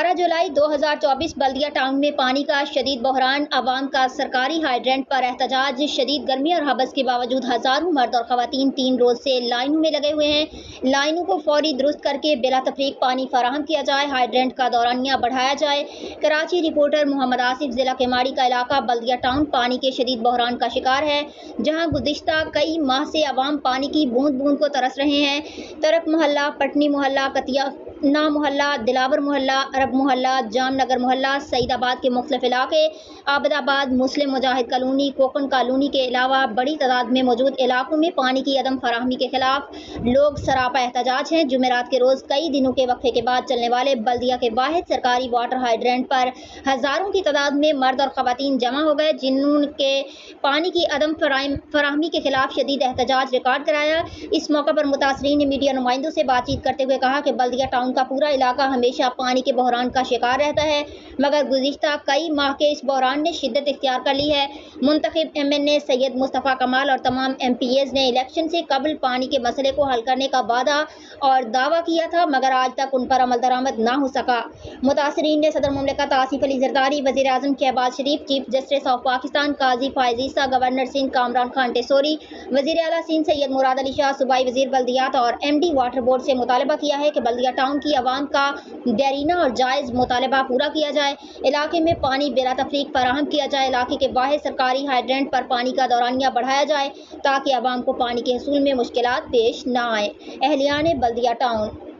18 जुलाई 2024 बल्दिया town में पानी का शदीद बहरान, आवाम का सरकारी हाइड्रेंट पर एहतजाज। शदीद गर्मी और हबस के बावजूद हजारों मर्द और खवातीन 3 रोज से लाइनों में लगे हुए हैं। लाइनों को फौरी दुरुस्त करके बिला तफरीक पानी फराहम किया जाए, हाइड्रेंट का दौरानिया बढ़ाया जाए। कराची रिपोर्टर मोहम्मद आसिफ। जिला केमाड़ी का इलाका बल्दिया टाउन पानी के शदीद बहरान का शिकार है, जहाँ गुज़िश्ता कई माह से आवाम पानी की बूंद बूंद को तरस रहे हैं। तरक मोहल्ला, पटनी मोहल्ला, कतियाना मोहल्ला, दिलावर मोहल्ला, अरब मोहल्ला, जामनगर मोहल्ला, सईदाबाद के मुख्तलिफ इलाके, आबदाबाद, मुस्लिम मुजाहिद कॉलोनी, कोकन कॉलोनी के अलावा बड़ी तादाद में मौजूद इलाकों में पानी की अदम फराहमी के खिलाफ लोग सरापा एहतजाज हैं। जुमेरात के रोज़ कई दिनों के वक्फे के बाद चलने वाले बल्दिया के वाहिद सरकारी वाटर हाइड्रेंट पर हज़ारों की तादाद में मर्द और खवातीन जमा हो गए, जिन्होंने पानी की अदम फराहमी के खिलाफ शदीद एहतजाज रिकॉर्ड कराया। इस मौके पर मुतासरीन ने मीडिया नुमाइंदों से बातचीत करते हुए कहा कि बल्दिया टाउन का पूरा इलाका हमेशा पानी के बहरान का शिकार रहता है, मगर गुज़िश्ता कई माह के इस बहरान ने शिद्दत इख्तियार कर ली है। मुंतखब MNA सैयद मुस्तफ़ा कमाल और तमाम MPAs ने इलेक्शन से कबल पानी के मसले को हल करने का वादा और दावा किया था, मगर आज तक उन पर अमल दरामद ना हो सका। मुतासरीन ने सदर मुमलिकत आसिफ अली ज़रदारी, वज़ीर आज़म Shahbaz Sharif, chief justice of Pakistan Qazi Faez Isa, governor Sindh Kamran Khan Tessori, वज़ीर आला सिंध सैयद मुराद अली शाह, सूबाई वज़ीर बल्दियात और MD वाटर बोर्ड से मुतालबा किया है कि बल्दिया टाउन की आवाम का देरीना और जायज़ मुतालबा पूरा किया जाए। इलाके में पानी बिला तफरीक फराहम किया जाए। इलाके के वाहिद सरकारी हाइड्रेंट पर पानी का दौरानिया बढ़ाया जाए ताकि आवाम को पानी के हसूल में मुश्किलात पेश न आए। अहलियान बल्दिया टाउन।